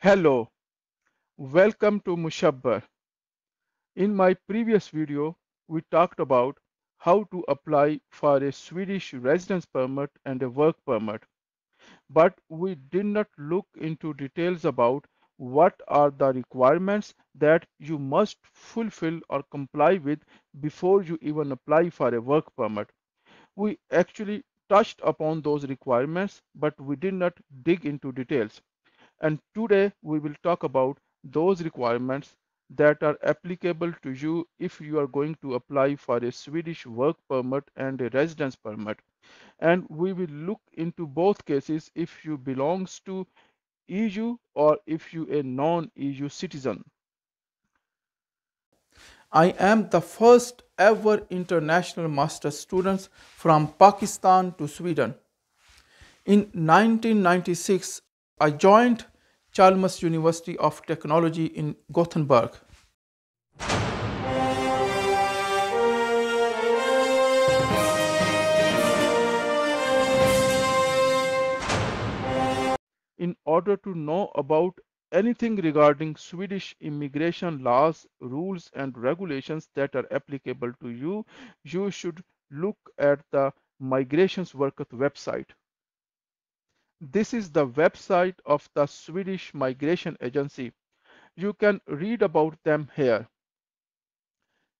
Hello, welcome to Mushabbar. In my previous video, we talked about how to apply for a Swedish residence permit and a work permit, but we did not look into details about what are the requirements that you must fulfill or comply with before you even apply for a work permit. We actually touched upon those requirements, but we did not dig into details. And today we will talk about those requirements that are applicable to you if you are going to apply for a Swedish work permit and a residence permit. And we will look into both cases if you belongs to EU or if you a non-EU citizen. I am the first ever international master student from Pakistan to Sweden. In 1996, I joined Chalmers University of Technology in Gothenburg. In order to know about anything regarding Swedish immigration laws, rules, and regulations that are applicable to you, you should look at the Migrationsverket website. This is the website of the Swedish Migration Agency. You can read about them here.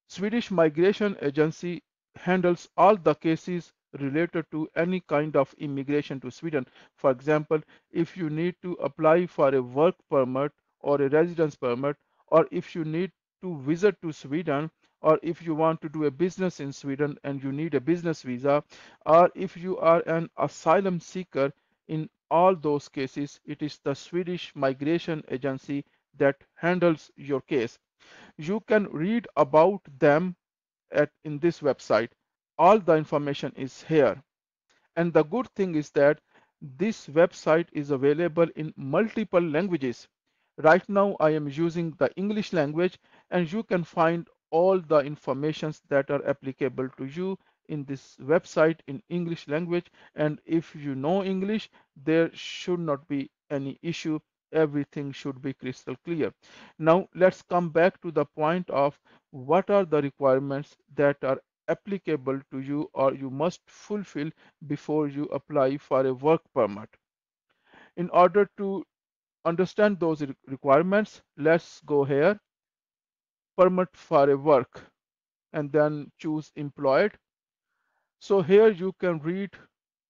Swedish Migration Agency handles all the cases related to any kind of immigration to Sweden. For example, if you need to apply for a work permit or a residence permit, or if you need to visit to Sweden, or if you want to do a business in Sweden and you need a business visa, or if you are an asylum seeker, in all those cases, it is the Swedish Migration Agency that handles your case. You can read about them in this website. All the information is here. And the good thing is that this website is available in multiple languages. Right now I am using the English language, and you can find all the informations that are applicable to you in this website in English language. And if you know English, there should not be any issue. Everything should be crystal clear. Now let's come back to the point of what are the requirements that are applicable to you or you must fulfill before you apply for a work permit. In order to understand those requirements, let's go here, permit for a work, and then choose employed. So here you can read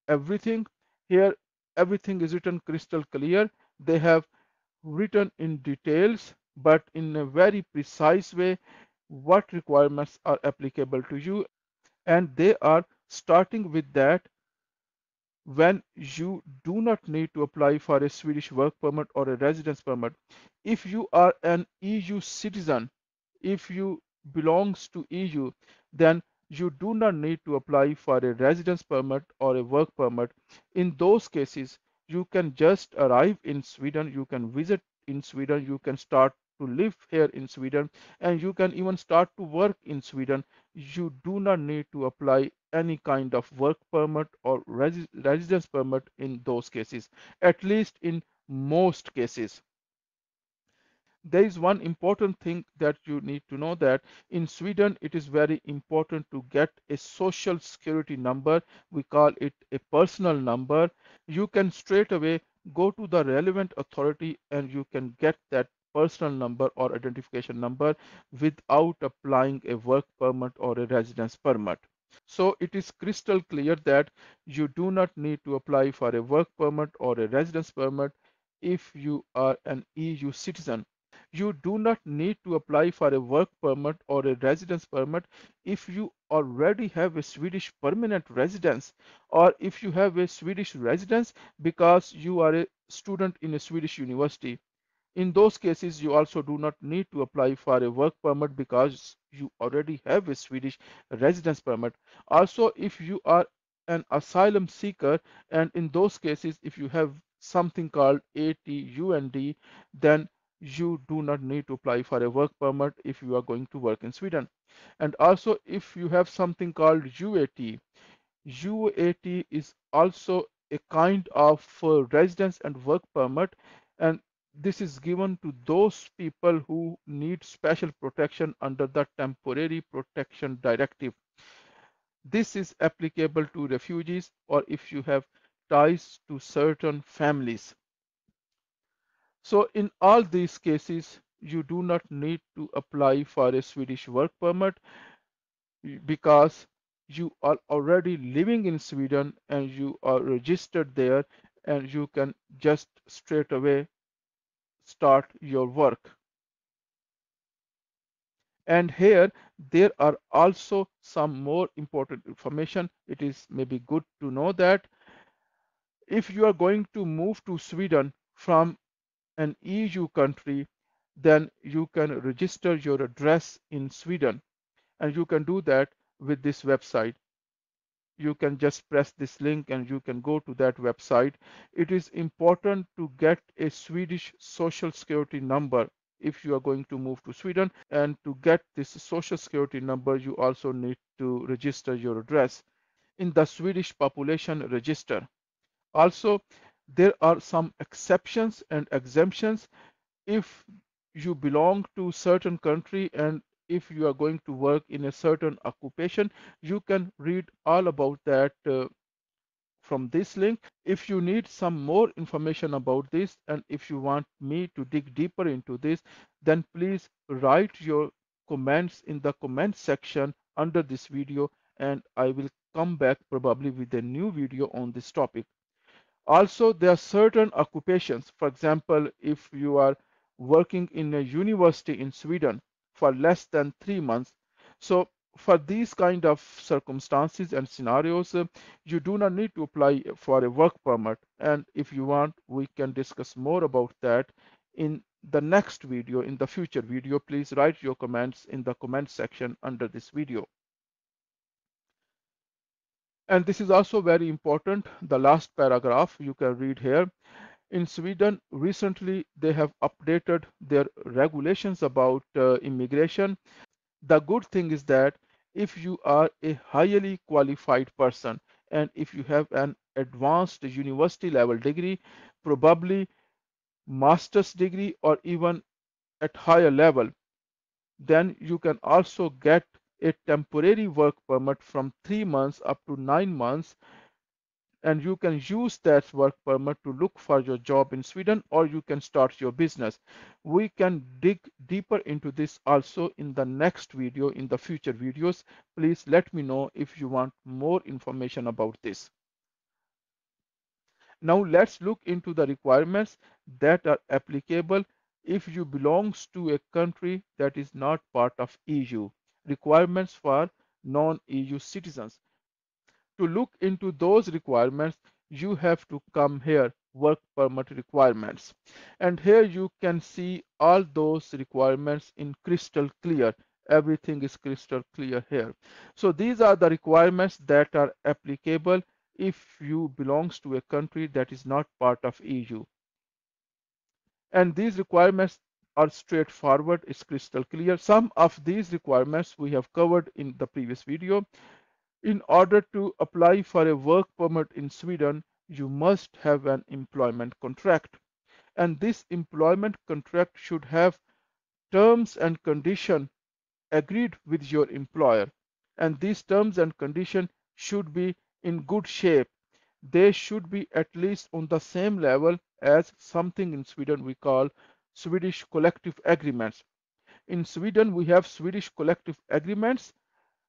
everything. Here everything is written crystal clear. They have written in details, but in a very precise way, what requirements are applicable to you. And they are starting with that when you do not need to apply for a Swedish work permit or a residence permit. If you are an EU citizen, if you belongs to EU, then you do not need to apply for a residence permit or a work permit. In those cases, you can just arrive in Sweden, you can visit in Sweden, you can start to live here in Sweden, and you can even start to work in Sweden. You do not need to apply any kind of work permit or residence permit in those cases, at least in most cases. There is one important thing that you need to know, that in Sweden it is very important to get a social security number. We call it a personal number. You can straight away go to the relevant authority and you can get that personal number or identification number without applying a work permit or a residence permit. So it is crystal clear that you do not need to apply for a work permit or a residence permit if you are an EU citizen. You do not need to apply for a work permit or a residence permit if you already have a Swedish permanent residence, or if you have a Swedish residence because you are a student in a Swedish university. In those cases, you also do not need to apply for a work permit because you already have a Swedish residence permit. Also, if you are an asylum seeker, and in those cases, if you have something called ATUND, then you do not need to apply for a work permit if you are going to work in Sweden. And also, if you have something called UAT, UAT is also a kind of residence and work permit, and this is given to those people who need special protection under the Temporary Protection Directive. This is applicable to refugees or if you have ties to certain families. So in all these cases, you do not need to apply for a Swedish work permit because you are already living in Sweden and you are registered there, and you can just straight away start your work. And here there are also some more important information. It is maybe good to know that if you are going to move to Sweden from an EU country, then you can register your address in Sweden, and you can do that with this website. You can just press this link and you can go to that website. It is important to get a Swedish social security number if you are going to move to Sweden, and to get this social security number you also need to register your address in the Swedish population register. Also, there are some exceptions and exemptions if you belong to certain country, and if you are going to work in a certain occupation. You can read all about that from this link. If you need some more information about this, and if you want me to dig deeper into this, then please write your comments in the comment section under this video, and I will come back probably with a new video on this topic. Also, there are certain occupations. For example, if you are working in a university in Sweden for less than 3 months, so for these kind of circumstances and scenarios, you do not need to apply for a work permit. And if you want, we can discuss more about that in the next video, in the future video. Please write your comments in the comment section under this video. And this is also very important. The last paragraph you can read here. In Sweden, recently they have updated their regulations about immigration. The good thing is that if you are a highly qualified person and if you have an advanced university level degree, probably master's degree or even at higher level, then you can also get a temporary work permit from 3 months up to 9 months, and you can use that work permit to look for your job in Sweden, or you can start your business. We can dig deeper into this also in the next video, in the future videos. Please let me know if you want more information about this. Now let's look into the requirements that are applicable if you belongs to a country that is not part of EU. Requirements for non-EU citizens. To look into those requirements, you have to come here, work permit requirements. And here you can see all those requirements in crystal clear. Everything is crystal clear here. So these are the requirements that are applicable if you belongs to a country that is not part of EU. And these requirements are straightforward, it's crystal clear. Some of these requirements we have covered in the previous video. In order to apply for a work permit in Sweden, you must have an employment contract. And this employment contract should have terms and conditions agreed with your employer. And these terms and conditions should be in good shape. They should be at least on the same level as something in Sweden we call Swedish collective agreements. In Sweden, we have Swedish collective agreements,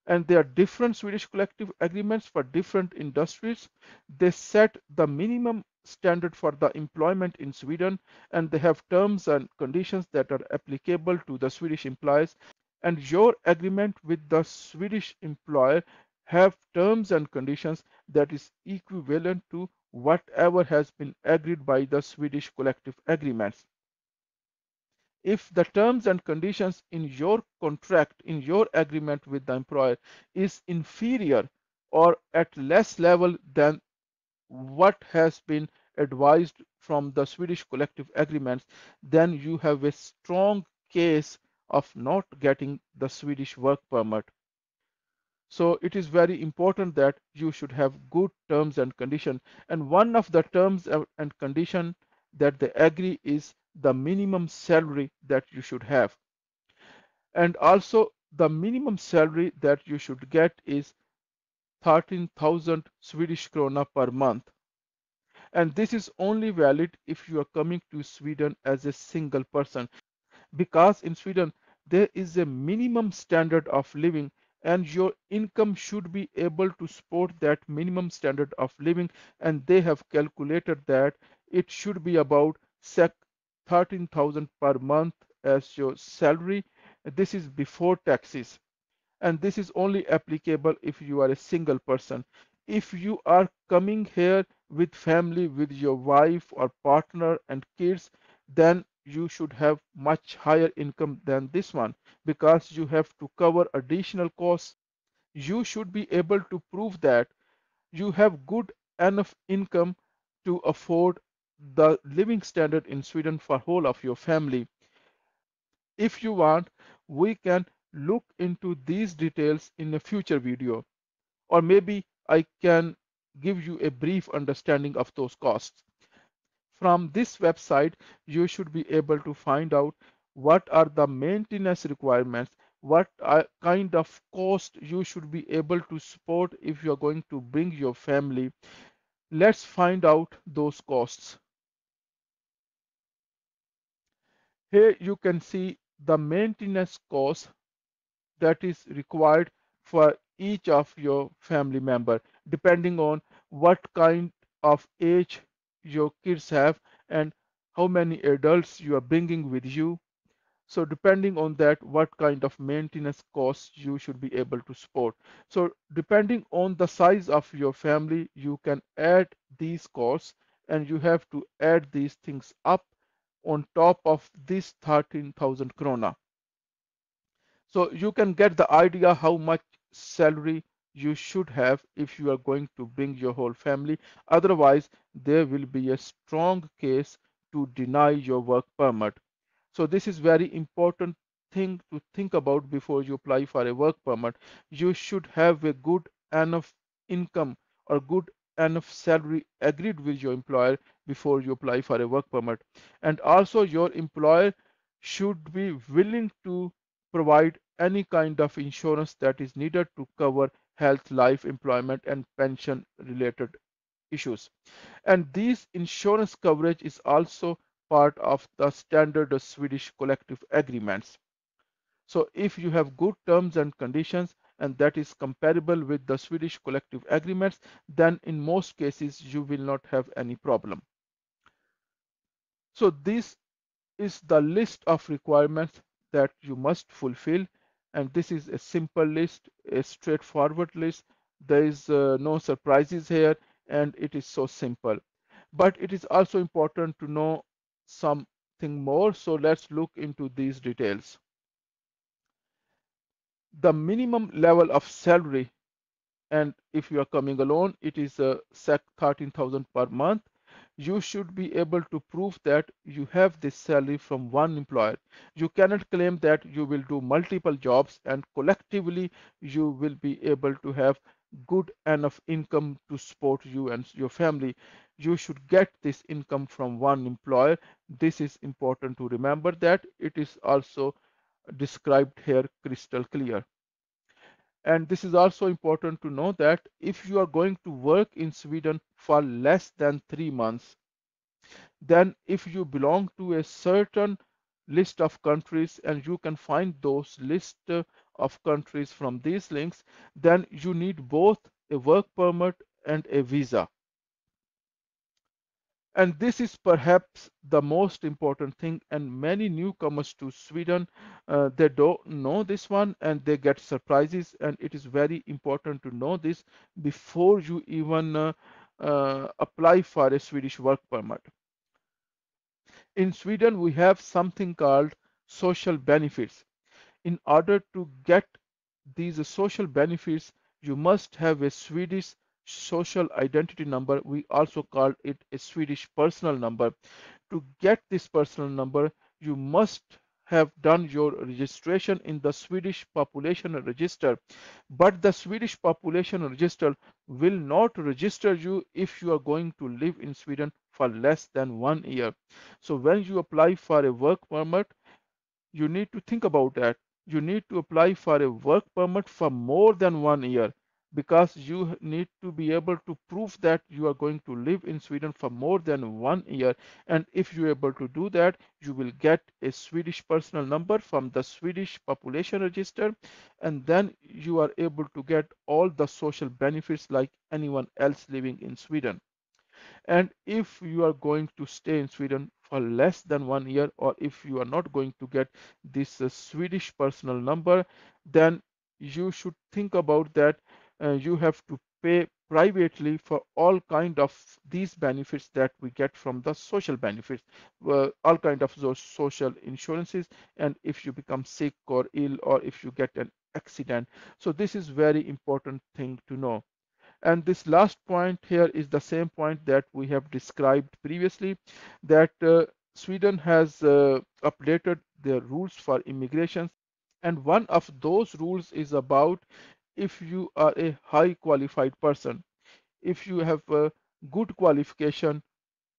and there are different Swedish collective agreements for different industries. They set the minimum standard for the employment in Sweden, and they have terms and conditions that are applicable to the Swedish employees. And your agreement with the Swedish employer have terms and conditions that is equivalent to whatever has been agreed by the Swedish collective agreements. If the terms and conditions in your contract, in your agreement with the employer is inferior or at less level than what has been advised from the Swedish collective agreements, then you have a strong case of not getting the Swedish work permit. So it is very important that you should have good terms and conditions. And one of the terms and condition that they agree is the minimum salary that you should have. And also the minimum salary that you should get is 13,000 Swedish krona per month. And this is only valid if you are coming to Sweden as a single person, because in Sweden there is a minimum standard of living and your income should be able to support that minimum standard of living, and they have calculated that it should be about 13,000 per month as your salary. This is before taxes, and this is only applicable if you are a single person. If you are coming here with family, with your wife or partner and kids, then you should have much higher income than this one, because you have to cover additional costs. You should be able to prove that you have good enough income to afford the living standard in Sweden for whole of your family. If you want, we can look into these details in a future video, or maybe I can give you a brief understanding of those costs. From this website, you should be able to find out what are the maintenance requirements, what kind of cost you should be able to support if you are going to bring your family. Let's find out those costs. Here you can see the maintenance cost that is required for each of your family member, depending on what kind of age your kids have and how many adults you are bringing with you. So depending on that, what kind of maintenance costs you should be able to support. So depending on the size of your family, you can add these costs, and you have to add these things up on top of this 13,000 krona. So you can get the idea how much salary you should have if you are going to bring your whole family. Otherwise, there will be a strong case to deny your work permit. So this is very important thing to think about before you apply for a work permit. You should have a good enough income or good enough salary agreed with your employer before you apply for a work permit. And also your employer should be willing to provide any kind of insurance that is needed to cover health, life, employment, and pension related issues. And these insurance coverage is also part of the standard Swedish collective agreements. So if you have good terms and conditions and that is comparable with the Swedish collective agreements, then in most cases you will not have any problem. So this is the list of requirements that you must fulfill, and this is a simple list, a straightforward list. There is no surprises here, and it is so simple. But it is also important to know something more, so let's look into these details. The minimum level of salary, and if you are coming alone, it is 13,000 per month. You should be able to prove that you have this salary from one employer. You cannot claim that you will do multiple jobs and collectively you will be able to have good enough income to support you and your family. You should get this income from one employer. This is important to remember, that it is also described here crystal clear. And this is also important to know that if you are going to work in Sweden for less than 3 months, then if you belong to a certain list of countries, and you can find those list of countries from these links, then you need both a work permit and a visa. And this is perhaps the most important thing, and many newcomers to Sweden, they don't know this one and they get surprises, and it is very important to know this before you even apply for a Swedish work permit. In Sweden, we have something called social benefits. In order to get these social benefits, you must have a Swedish social identity number. We also call it a Swedish personal number. To get this personal number, you must have done your registration in the Swedish population register. But the Swedish population register will not register you if you are going to live in Sweden for less than 1 year. So when you apply for a work permit, you need to think about that. You need to apply for a work permit for more than 1 year, because you need to be able to prove that you are going to live in Sweden for more than 1 year. And if you're able to do that, you will get a Swedish personal number from the Swedish population register, and then you are able to get all the social benefits like anyone else living in Sweden. And if you are going to stay in Sweden for less than 1 year, or if you are not going to get this Swedish personal number, then you should think about that. You have to pay privately for all kind of these benefits that we get from the social benefits, all kind of those social insurances, and if you become sick or ill, or if you get an accident. So this is very important thing to know. And this last point here is the same point that we have described previously, that Sweden has updated their rules for immigration. And one of those rules is about if you are a high qualified person, if you have a good qualification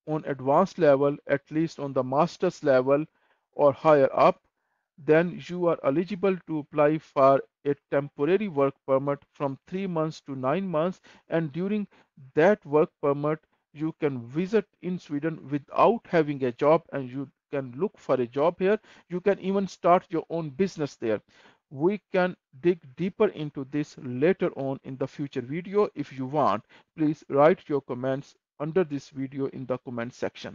on advanced level, at least on the master's level or higher up, then you are eligible to apply for a temporary work permit from 3 months to 9 months. And during that work permit, you can visit in Sweden without having a job, and you can look for a job here. You can even start your own business there. We can dig deeper into this later on in the future video. If you want, please write your comments under this video in the comment section.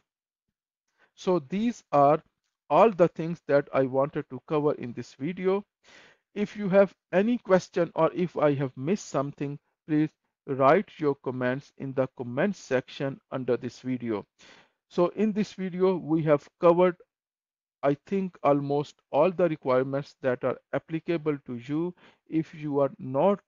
So these are all the things that I wanted to cover in this video. If you have any question, or if I have missed something, please write your comments in the comment section under this video. So in this video, we have covered, I think, almost all the requirements that are applicable to you if you are not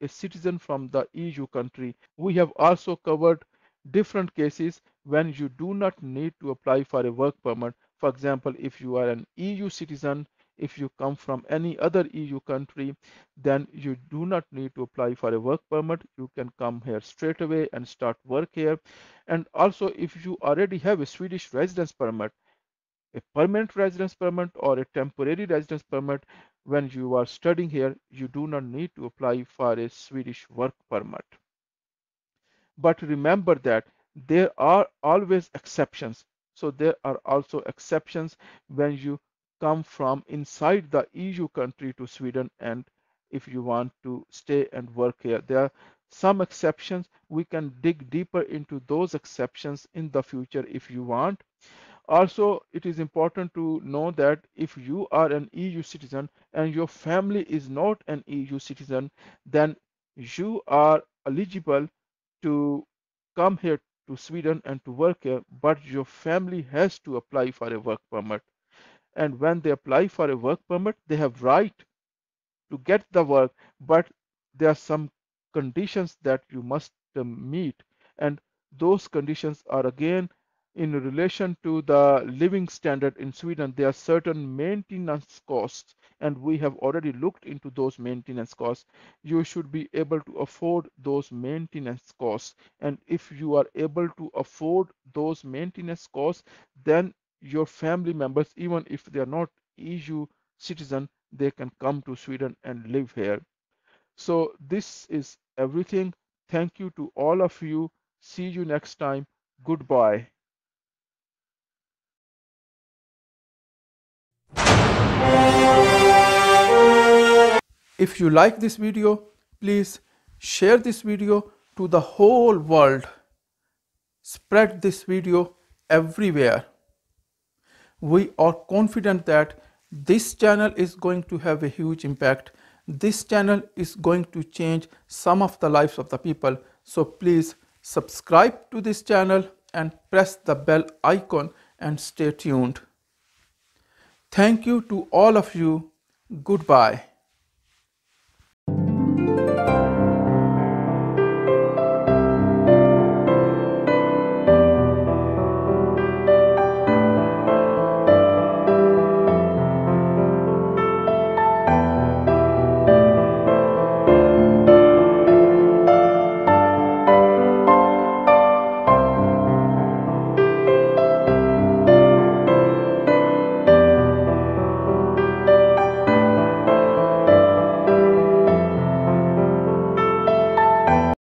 a citizen from the EU country. We have also covered different cases when you do not need to apply for a work permit. For example, if you are an EU citizen, if you come from any other EU country, then you do not need to apply for a work permit. You can come here straight away and start work here. And also, if you already have a Swedish residence permit, a permanent residence permit or a temporary residence permit, when you are studying here, you do not need to apply for a Swedish work permit. But remember that there are always exceptions. So there are also exceptions when you come from inside the EU country to Sweden, and if you want to stay and work here. There are some exceptions. We can dig deeper into those exceptions in the future if you want. Also, it is important to know that if you are an EU citizen and your family is not an EU citizen, then you are eligible to come here to Sweden and to work here, but your family has to apply for a work permit. And when they apply for a work permit, they have right to get the work, but there are some conditions that you must meet. And those conditions are again in relation to the living standard in Sweden. There are certain maintenance costs, and we have already looked into those maintenance costs. You should be able to afford those maintenance costs. And if you are able to afford those maintenance costs, then your family members, even if they are not EU citizen, they can come to Sweden and live here. So this is everything. Thank you to all of you. See you next time. Goodbye. If you like this video, please share this video to the whole world. Spread this video everywhere. We are confident that this channel is going to have a huge impact. This channel is going to change some of the lives of the people. So please subscribe to this channel and press the bell icon and stay tuned. Thank you to all of you. Goodbye.